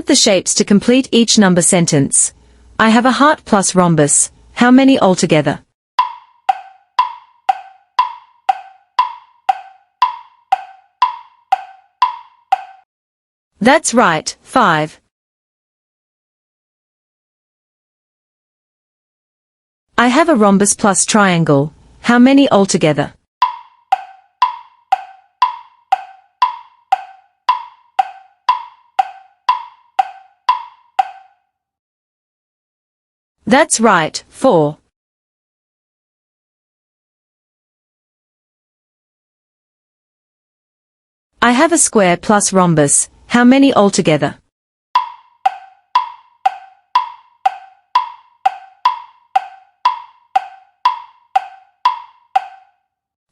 the shapes to complete each number sentence. I have a heart plus rhombus. How many altogether? That's right, 5. I have a rhombus plus triangle. How many altogether? That's right, 4. I have a square plus rhombus. How many altogether?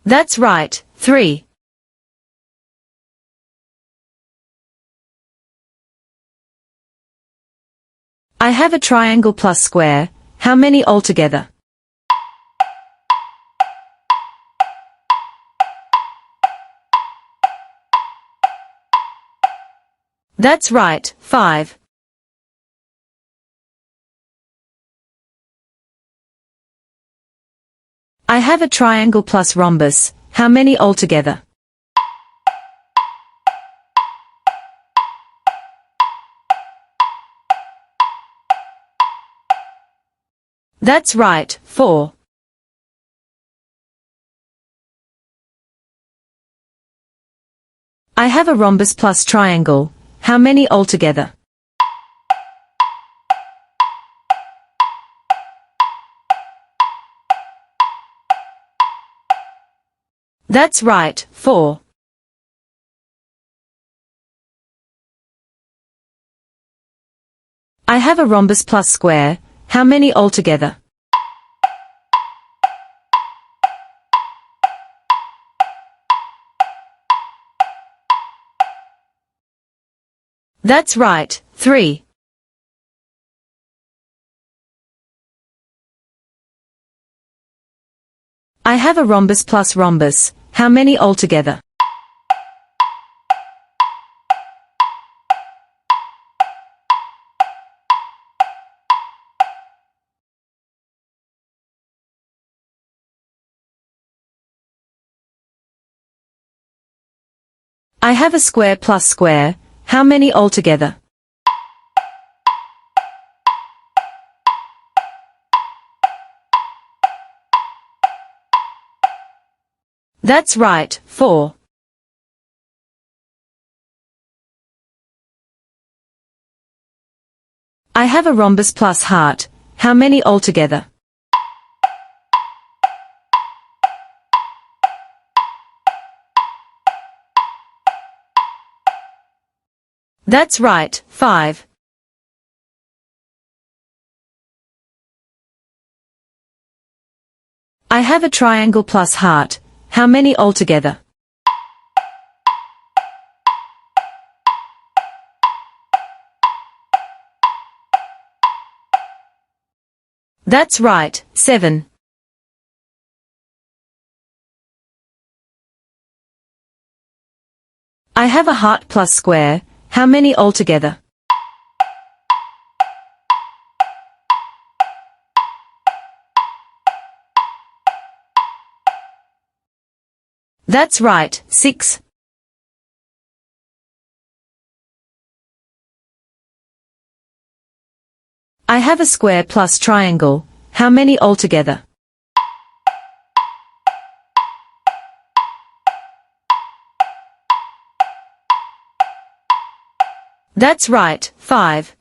That's right, 3. I have a triangle plus square. How many altogether? That's right, 5. I have a triangle plus rhombus. How many altogether? That's right, 4. I have a rhombus plus triangle. How many altogether? That's right, 4. I have a rhombus plus square. How many altogether? That's right, 3. I have a rhombus plus rhombus. How many altogether? I have a square plus square. How many altogether? That's right, 4. I have a rhombus plus heart. How many altogether? That's right, 5. I have a triangle plus heart. How many altogether? That's right, 7. I have a heart plus square. How many altogether? That's right, 6. I have a square plus triangle. How many altogether? That's right, 5.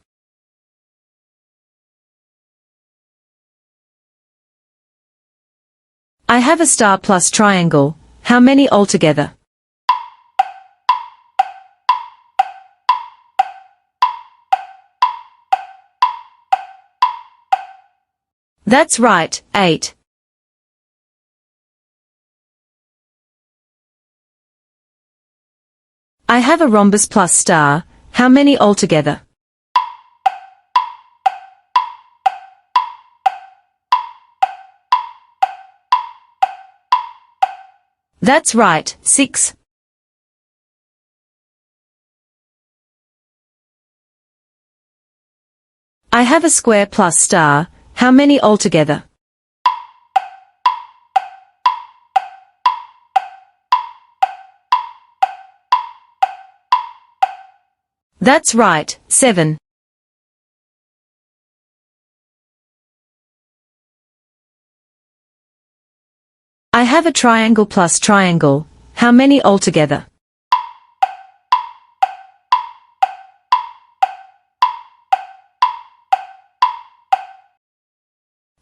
I have a star plus triangle. How many altogether? That's right, 8. I have a rhombus plus star. How many altogether? That's right, 6. I have a square plus star. How many altogether? That's right, 7. I have a triangle plus triangle. How many altogether?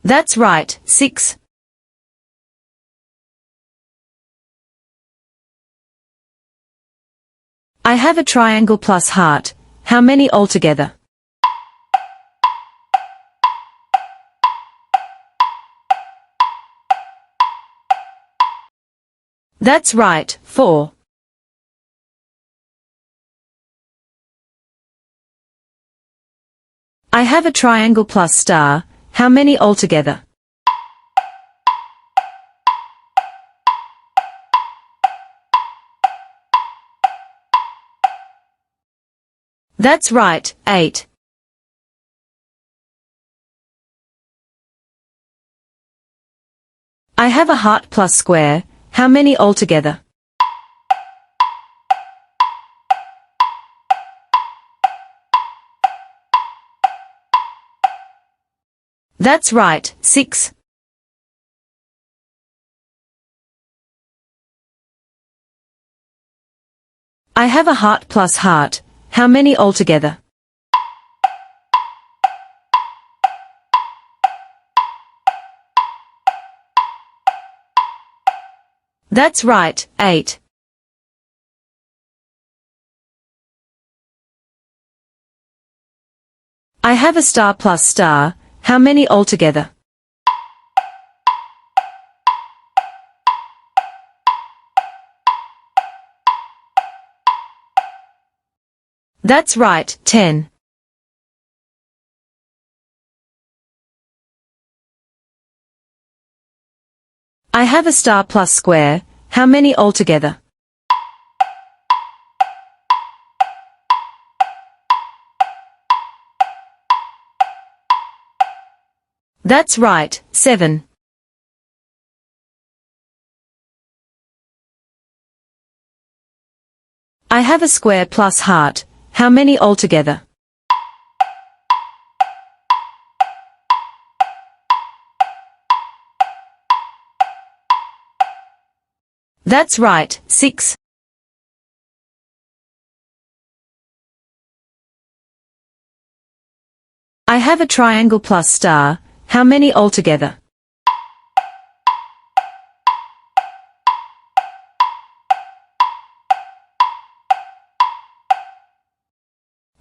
That's right, 6. I have a triangle plus heart. How many altogether? That's right, 4. I have a triangle plus star. How many altogether? That's right, 8. I have a heart plus square. How many altogether? That's right, 6. I have a heart plus heart. How many altogether? That's right, 8. I have a star plus star. How many altogether? That's right, 10. I have a star plus square. How many altogether? That's right, 7. I have a square plus heart. How many altogether? That's right, 6. I have a triangle plus star. How many altogether?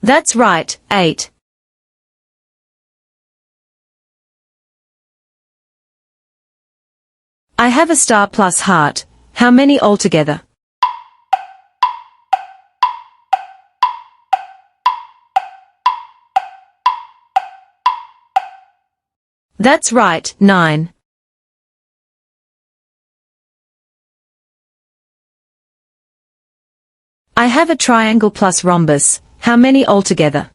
That's right, 8. I have a star plus heart. How many altogether? That's right, 9. I have a triangle plus rhombus. How many altogether?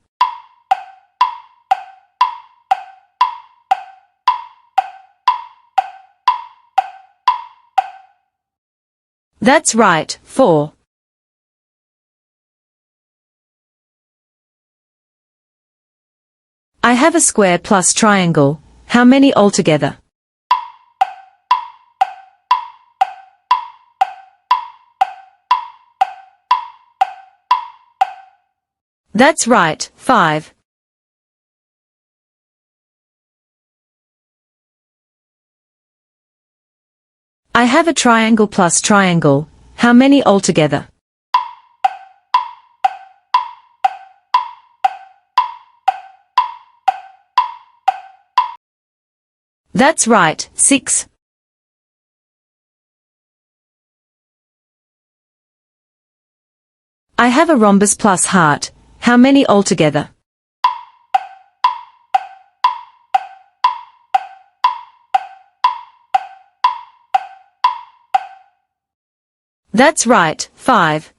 That's right, 4. I have a square plus triangle. How many altogether? That's right, 5. I have a triangle plus triangle. How many altogether? That's right, 6. I have a rhombus plus heart. How many altogether? That's right, 5.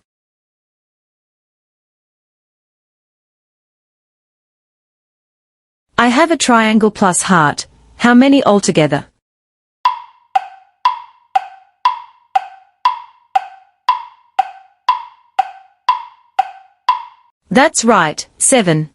I have a triangle plus heart. How many altogether? That's right, 7.